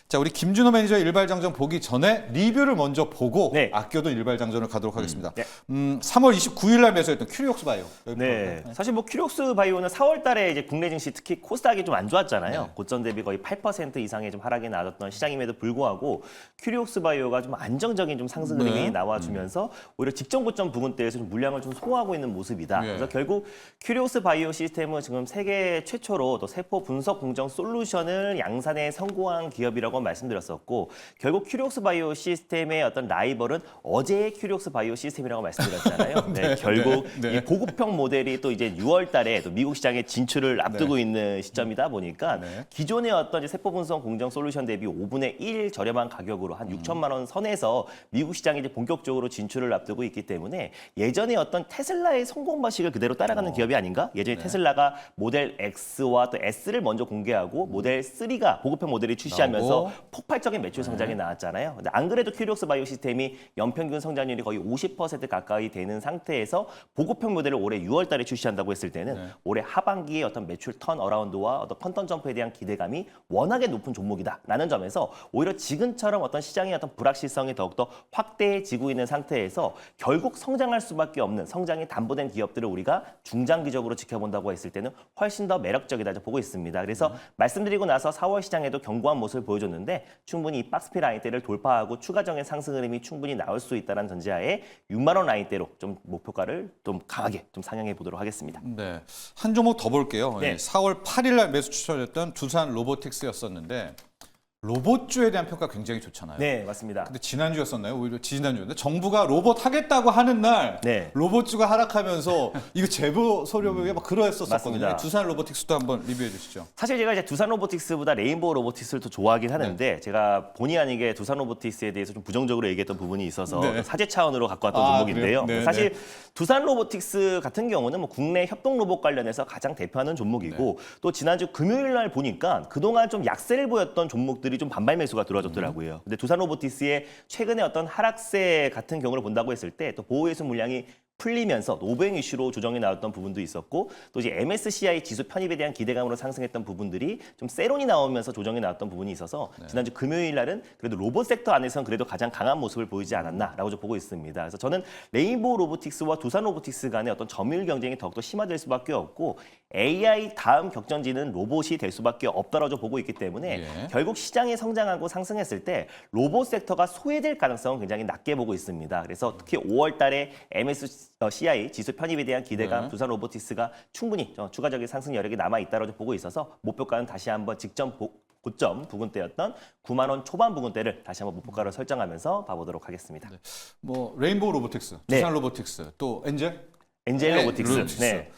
자, 우리 김준호 매니저 일발장전 보기 전에 리뷰를 먼저 보고 네. 아껴둔 일발장전을 가도록 하겠습니다. 네. 3월 29일 날 매수했던 큐리옥스 바이오. 네. 사실 뭐 큐리옥스 바이오는 4월 달에 이제 국내 증시 특히 코스닥이 좀 안 좋았잖아요. 네. 고점 대비 거의 8% 이상의 좀 하락이 나왔던 시장임에도 불구하고 큐리옥스 바이오가 좀 안정적인 좀 상승 흐름이 네. 나와주면서 오히려 직전 고점 부근대에서 좀 물량을 좀 소화하고 있는 모습이다. 네. 그래서 결국 큐리옥스 바이오 시스템은 지금 세계 최초로 또 세포 분석 공정 솔루션을 양산에 성공한 기업이라고 말씀드렸었고 결국 큐리옥스 바이오 시스템의 어떤 라이벌은 어제의 큐리옥스 바이오 시스템이라고 말씀드렸잖아요. 네, 결국 네. 이 고급형 모델이 또 이제 6월 달에 또 미국 시장에 진출을 앞두고 있는 시점이다 보니까 네. 기존의 어떤 이제 세포 분석 공정 솔루션 대비 5분의 1 저렴한 가격으로 한 6천만 원 선에서 미국 시장에 이제 본격적으로 진출을 앞두고 있기 때문에 예전에 어떤 테슬라의 성공 방식을 그대로 따라가는 기업이 아닌가? 예전에 테슬라가 모델 X와 또 S를 먼저 공개하고 모델 3가 보급형 모델이 출시하면서 나오고. 폭발적인 매출 성장이 나왔잖아요. 근데 안 그래도 큐리옥스 바이오 시스템이 연평균 성장률이 거의 50% 가까이 되는 상태에서 보급형 모델을 올해 6월 달에 출시한다고 했을 때는 올해 하반기에 어떤 매출 턴 어라운드와 어떤 펀턴 점프에 대한 기대감이 워낙에 높은 종목이다라는 점에서 오히려 지금처럼 어떤 시장의 어떤 불확실성이 더욱더 확대해지고 있는 상태에서 결국 성장할 수밖에 없는 성장이 담보된 기업들을 우리가 중장기적으로 지켜본다고 했을 때는 훨씬 더 매력적이다 보고 있습니다. 그래서 말씀드리고 나서 4월 시장에도 견고한 모습을 보여줬는데 충분히 이 박스피 라인대를 돌파하고 추가적인 상승 흐름이 충분히 나올 수 있다는 전제하에 6만 원 라인대로 좀 목표가를 좀 강하게 좀 상향해 보도록 하겠습니다. 네. 한 종목 더 볼게요. 네. 4월 8일 날 매수 추천했던 두산 로보틱스였었는데 로봇주에 대한 평가 굉장히 좋잖아요. 네, 맞습니다. 근데 지난주였었나요? 오히려 지난주였는데 정부가 로봇 하겠다고 하는 날 네. 로봇주가 하락하면서 이거 제보 소리에 막 그러했었거든요. 맞습니다. 두산 로보틱스도 한번 리뷰해 주시죠. 사실 제가 이제 두산 로보틱스보다 레인보우 로보틱스를 더 좋아하긴 하는데 제가 본의 아니게 두산 로보틱스에 대해서 좀 부정적으로 얘기했던 부분이 있어서 네. 사제 차원으로 갖고 왔던 아, 종목인데요. 그래요? 네, 사실 두산 로보틱스 같은 경우는 뭐 국내 협동 로봇 관련해서 가장 대표하는 종목이고 또 지난주 금요일 날 보니까 그동안 좀 약세를 보였던 종목들이 좀 반발 매수가 들어졌더라고요. 근데 두산 로보틱스의 최근에 어떤 하락세 같은 경우를 본다고 했을 때 또 보호회수 물량이 풀리면서 오버행 이슈로 조정이 나왔던 부분도 있었고 또 이제 MSCI 지수 편입에 대한 기대감으로 상승했던 부분들이 좀 세론이 나오면서 조정이 나왔던 부분이 있어서 지난주 금요일 날은 그래도 로봇 섹터 안에서는 그래도 가장 강한 모습을 보이지 않았나라고 좀 보고 있습니다. 그래서 저는 레인보우 로보틱스와 두산 로보틱스 간의 어떤 점유율 경쟁이 더욱더 심화될 수밖에 없고 AI 다음 격전지는 로봇이 될 수밖에 없다라고 보고 있기 때문에 예. 결국 시장이 성장하고 상승했을 때 로봇 섹터가 소외될 가능성은 굉장히 낮게 보고 있습니다. 그래서 특히 5월 달에 MSCI 지수 편입에 대한 기대감 두산 로보틱스가 충분히 추가적인 상승 여력이 남아있다고 보고 있어서 목표가는 다시 한번 직전 고점 부근대였던 9만 원 초반 부근대를 다시 한번 목표가로 설정하면서 봐보도록 하겠습니다. 뭐 레인보우 로보틱스, 네. 두산 로보틱스, 또 엔젤 엔젤 네, 로보틱스. 로보틱스. 네.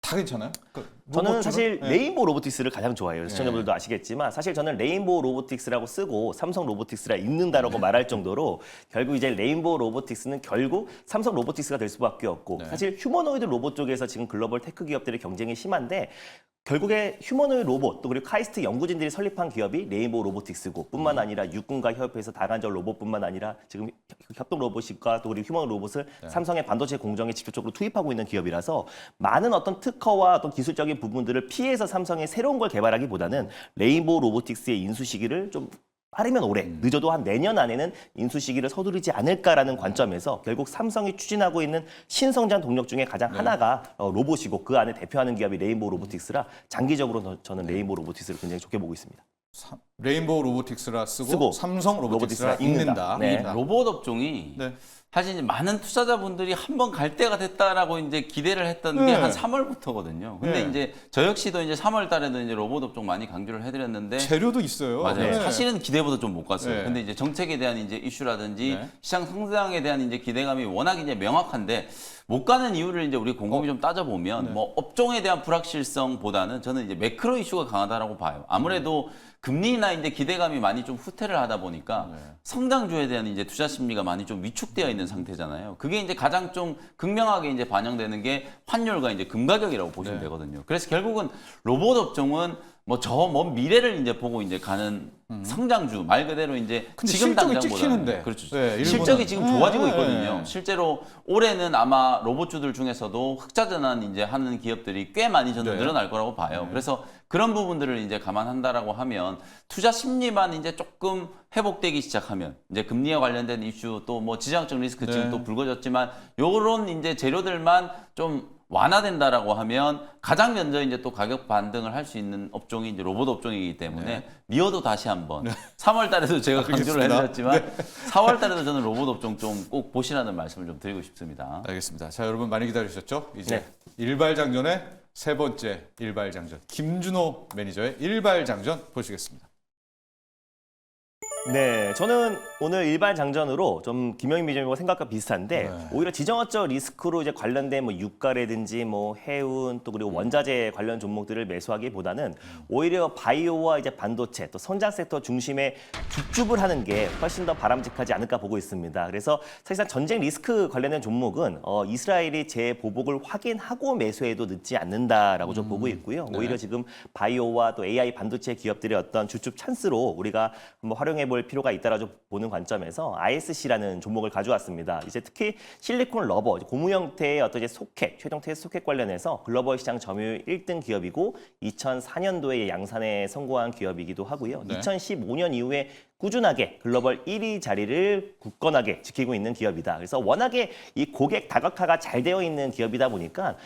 다 괜찮아요? 저는 로봇주가? 사실 네. 레인보우 로보틱스를 가장 좋아해요. 시청자분들도 아시겠지만 사실 저는 레인보우 로보틱스라고 쓰고 삼성 로보틱스라 읽는다라고 말할 정도로 결국 이제 레인보우 로보틱스는 결국 삼성 로보틱스가 될 수밖에 없고 네. 사실 휴머노이드 로봇 쪽에서 지금 글로벌 테크 기업들의 경쟁이 심한데 결국에 휴머노이드 로봇 또 그리고 카이스트 연구진들이 설립한 기업이 레인보우 로보틱스고 뿐만 아니라 육군과 협업해서 다간절 로봇뿐만 아니라 지금 협동 로봇과 또 그리고 휴머노 로봇을 삼성의 반도체 공정에 직접적으로 투입하고 있는 기업이라서 많은 어떤 특허와 어떤 기술적인 부분들을 피해서 삼성이 새로운 걸 개발하기보다는 레인보우 로보틱스의 인수 시기를 좀 빠르면 올해, 늦어도 한 내년 안에는 인수 시기를 서두르지 않을까라는 관점에서 결국 삼성이 추진하고 있는 신성장 동력 중에 가장 하나가 로봇이고 그 안에 대표하는 기업이 레인보우 로보틱스라 장기적으로 저는 레인보우 로보틱스를 굉장히 좋게 보고 있습니다. 레인보우 로보틱스라 쓰고 쓰고 삼성 로보틱스라 로보틱스라 읽는다. 읽는다. 네. 이 로봇 업종이 네. 사실 이제 많은 투자자분들이 한 번 갈 때가 됐다라고 이제 기대를 했던 게 네. 한 3월부터거든요. 근데 네. 이제 저 역시도 이제 3월 달에도 이제 로봇 업종 많이 강조를 해드렸는데 재료도 있어요. 맞아요. 네. 사실은 기대보다 좀 못 갔어요. 네. 근데 이제 정책에 대한 이제 이슈라든지 네. 시장 성장에 대한 이제 기대감이 워낙 이제 명확한데 못 가는 이유를 이제 우리 곰곰이 좀 따져보면 네. 뭐 업종에 대한 불확실성보다는 저는 이제 매크로 이슈가 강하다라고 봐요. 아무래도 금리나 이제 기대감이 많이 좀 후퇴를 하다 보니까 네. 성장주에 대한 이제 투자 심리가 많이 좀 위축되어 있는 상태잖아요. 그게 이제 가장 좀 극명하게 이제 반영되는 게 환율과 이제 금 가격이라고 보시면 네. 되거든요. 그래서 결국은 로봇 업종은 뭐 저 먼 미래를 이제 보고 이제 가는 성장주 말 그대로 이제 근데 지금 실적이 당장보다는 찍히는데. 그렇죠. 네, 일본은. 실적이 지금 좋아지고 네, 있거든요. 네. 실제로 올해는 아마 로봇주들 중에서도 흑자 전환 이제 하는 기업들이 꽤 많이 저는 네. 늘어날 거라고 봐요. 그래서 그런 부분들을 이제 감안한다라고 하면 투자 심리만 이제 조금 회복되기 시작하면 이제 금리와 관련된 이슈 또 뭐 지정학적 리스크 지금 네. 또 불거졌지만 요런 이제 재료들만 좀 완화된다라고 하면 가장 먼저 이제 또 가격 반등을 할 수 있는 업종이 이제 로봇 업종이기 때문에 네. 미어도 다시 한번 3월 달에도 제가 강조를 알겠습니다. 해드렸지만 4월 달에도 저는 로봇 업종 좀 꼭 보시라는 말씀을 좀 드리고 싶습니다. 알겠습니다. 자, 여러분 많이 기다리셨죠? 이제 네. 일발장전의 세 번째 일발장전. 김준호 매니저의 일발장전 보시겠습니다. 네, 저는 오늘 일반 장전으로 좀 김영민 매니저님과 생각과 비슷한데 네. 오히려 지정학적 리스크로 이제 관련된 뭐 유가라든지 뭐 해운 또 그리고 원자재 관련 종목들을 매수하기보다는 오히려 바이오와 이제 반도체 또 성장 섹터 중심의 줍줍을 하는 게 훨씬 더 바람직하지 않을까 보고 있습니다. 그래서 사실상 전쟁 리스크 관련된 종목은 이스라엘이 재보복을 확인하고 매수해도 늦지 않는다라고 좀 보고 있고요. 네. 오히려 지금 바이오와 또 AI 반도체 기업들의 어떤 주축 찬스로 우리가 한번 활용해 볼 필요가 있다라고 보는 관점에서 ISC라는 종목을 가져왔습니다. 이제 특히 실리콘 러버, 고무 형태의 어떤 이제 소켓, 최종 테스트 소켓 관련해서 글로벌 시장 점유율 1등 기업이고 2004년도에 양산에 성공한 기업이기도 하고요. 네. 2015년 이후에 꾸준하게 글로벌 1위 자리를 굳건하게 지키고 있는 기업이다. 그래서 워낙에 이 고객 다각화가 잘 되어 있는 기업이다 보니까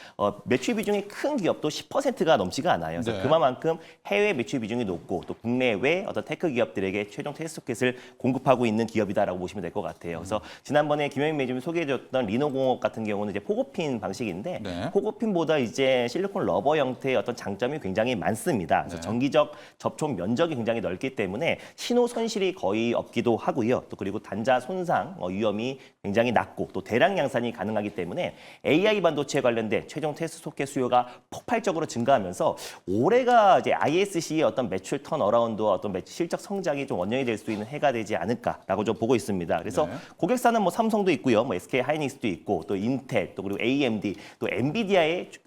매출 비중이 큰 기업도 10%가 넘지가 않아요. 그래서 네. 그만큼 해외 매출 비중이 높고 또 국내외 어떤 테크 기업들에게 최종 테스트 소켓을 공급하고 있는 기업이다라고 보시면 될 것 같아요. 그래서 지난번에 김영민 매니저님이 소개해줬던 리노공업 같은 경우는 이제 포고핀 방식인데 네. 포고핀보다 이제 실리콘 러버 형태의 어떤 장점이 굉장히 많습니다. 그래서 네. 정기적 접촉 면적이 굉장히 넓기 때문에 신호 손실이 거의 없기도 하고요. 또 그리고 단자 손상 위험이 굉장히 낮고 또 대량 양산이 가능하기 때문에 AI 반도체에 관련된 최종 테스트 소켓 수요가 폭발적으로 증가하면서 올해가 이제 ISC의 어떤 매출 턴어라운드와 어떤 매출 실적 성장이 좀 원년이 될 수 있는 해가 되지 않을까라고 좀 보고 있습니다. 그래서 네. 고객사는 뭐 삼성도 있고요, 뭐 SK 하이닉스도 있고 또 인텔 또 그리고 AMD 또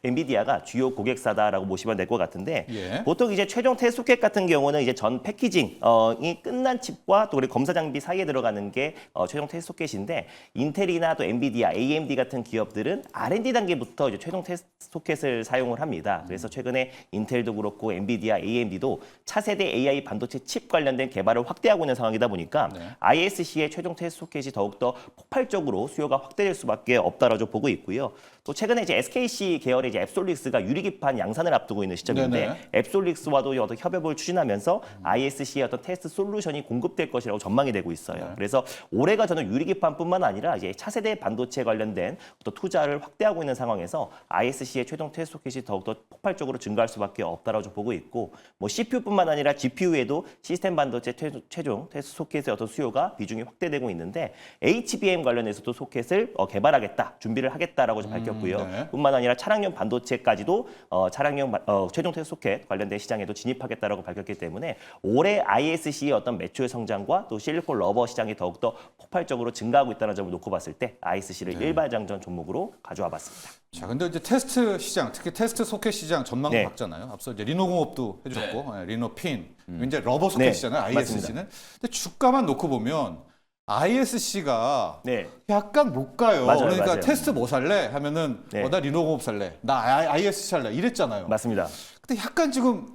엔비디아가 주요 고객사다라고 보시면 될 것 같은데 예. 보통 이제 최종 테스트 소켓 같은 경우는 이제 전 패키징이 끝난 칩과 또 그리고 검사 장비 사이에 들어가는 게 최종 테스트 소켓인데 인텔이나 또 엔비디아, AMD 같은 기업들은 R&D 단계부터 이제 최종 테스트 소켓을 사용을 합니다. 그래서 최근에 인텔도 그렇고 엔비디아, AMD도 차세대 AI 반도체 칩 관련된 개발을 확대하고 있는 상황이다 보니까 네. ISC의 최종 테스트 소켓이 더욱더 폭발적으로 수요가 확대될 수밖에 없다라고 보고 있고요. 또 최근에 이제 SKC 계열의 이제 앱솔릭스가 유리기판 양산을 앞두고 있는 시점인데 네네. 앱솔릭스와도 어떤 협업을 추진하면서 ISC의 어떤 테스트 솔루션이 공급될 것이라고 전망이 되고 있어요. 네. 그래서 올해가 저는 유리기판뿐만 아니라 이제 차세대 반도체 관련된 또 투자를 확대하고 있는 상황에서 ISC의 최종 테스트 소켓이 더욱더 폭발적으로 증가할 수밖에 없다라고 좀 보고 있고 뭐 CPU뿐만 아니라 GPU에도 시스템 반도체 최종 테스트 소켓의 어떤 수요가 비중이 확대되고 있는데 HBM 관련해서도 소켓을 개발하겠다, 준비를 하겠다라고 좀 밝혔고요. 네. 뿐만 아니라 차량용 반도체까지도 차량용 최종 테스트 소켓 관련된 시장에도 진입하겠다라고 밝혔기 때문에 올해 ISC의 어떤 매출 성장과 또 실리콘 러버 시장이 더욱더 폭발적으로 증가하고 있다는 점을 놓고 봤을 때 ISC를 일발장전 종목으로 가져와 봤습니다. 자, 근데 이제 테스트 시장, 특히 테스트 소켓 시장 전망도 네. 봤잖아요. 앞서 이제 리노공업도 해줬고, 리노핀, 이제 러버 소켓이잖아요. 네, ISC는. 근데 주가만 놓고 보면 ISC가 네. 약간 못 가요. 맞아요, 그러니까 맞아요. 테스트 뭐 살래? 하면은 네. 나 리노공업 살래. 나 ISC 살래. 이랬잖아요. 맞습니다. 근데 약간 지금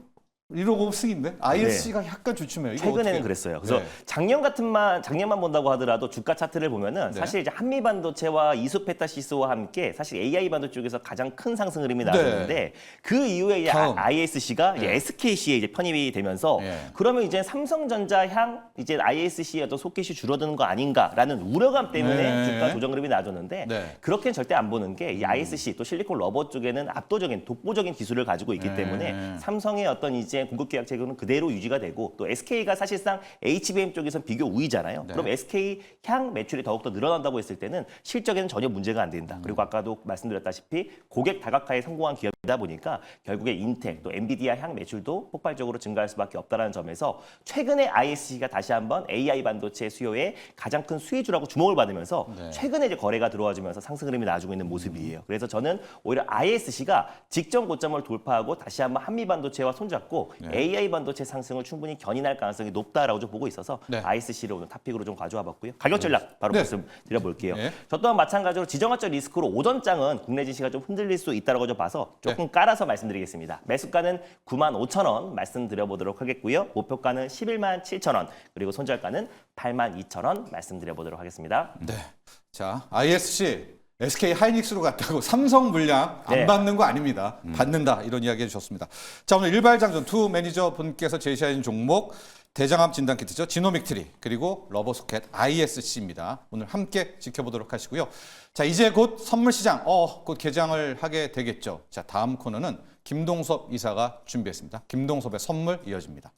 1억 5승인데 ISC가 약간 주춤해요. 이거 최근에는 어떻게- 그랬어요. 그래서 네. 작년만 본다고 하더라도 주가 차트를 보면은 네. 사실 이제 한미 반도체와 이수페타시스와 함께 사실 AI 반도체 쪽에서 가장 큰 상승 흐름이 나왔는데 그 이후에 이제 다음. ISC가 이제 네. SKC에 이제 편입이 되면서 네. 그러면 이제 삼성전자 향 이제 ISC의 어떤 소켓이 줄어드는 거 아닌가라는 우려감 때문에 네. 주가 조정 흐름이 나줬는데 네. 그렇게는 절대 안 보는 게 이 ISC 또 실리콘 러버 쪽에는 압도적인 독보적인 기술을 가지고 있기 네. 때문에 삼성의 어떤 이제 공급 계약 체계는 그대로 유지가 되고 또 SK가 사실상 HBM 쪽에서 비교 우위잖아요. 네. 그럼 SK 향 매출이 더욱더 늘어난다고 했을 때는 실적에는 전혀 문제가 안 된다. 그리고 아까도 말씀드렸다시피 고객 다각화에 성공한 기업이다 보니까 결국에 인텔 또 엔비디아 향 매출도 폭발적으로 증가할 수밖에 없다는 점에서 최근에 ISC가 다시 한번 AI 반도체 수요의 가장 큰 수혜주라고 주목을 받으면서 네. 최근에 이제 거래가 들어와주면서 상승 흐름이 나아지고 있는 모습이에요. 그래서 저는 오히려 ISC가 직전 고점을 돌파하고 다시 한번 한미 반도체와 손잡고 네. AI 반도체 상승을 충분히 견인할 가능성이 높다라고 좀 보고 있어서 네. ISC를 오늘 탑픽으로 좀 가져와 봤고요. 가격 전략 바로 네. 말씀드려볼게요. 네. 저 또한 마찬가지로 지정학적 리스크로 오전장은 국내 지시가 좀 흔들릴 수 있다고 좀 봐서 조금 깔아서 말씀드리겠습니다. 매수가는 95,000원 말씀드려보도록 하겠고요. 목표가는 117,000원 그리고 손절가는 82,000원 말씀드려보도록 하겠습니다. 네. 자, ISC SK 하이닉스로 갔다고 삼성 물량 안 네. 받는 거 아닙니다. 받는다 이런 이야기 해주셨습니다. 자, 오늘 일발장전 투 매니저 분께서 제시하신 종목 대장암 진단 키트죠. 지노믹 트리 그리고 러버 소켓 ISC입니다. 오늘 함께 지켜보도록 하시고요. 자, 이제 곧 선물 시장 곧 개장을 하게 되겠죠. 자, 다음 코너는 김동섭 이사가 준비했습니다. 김동섭의 선물 이어집니다.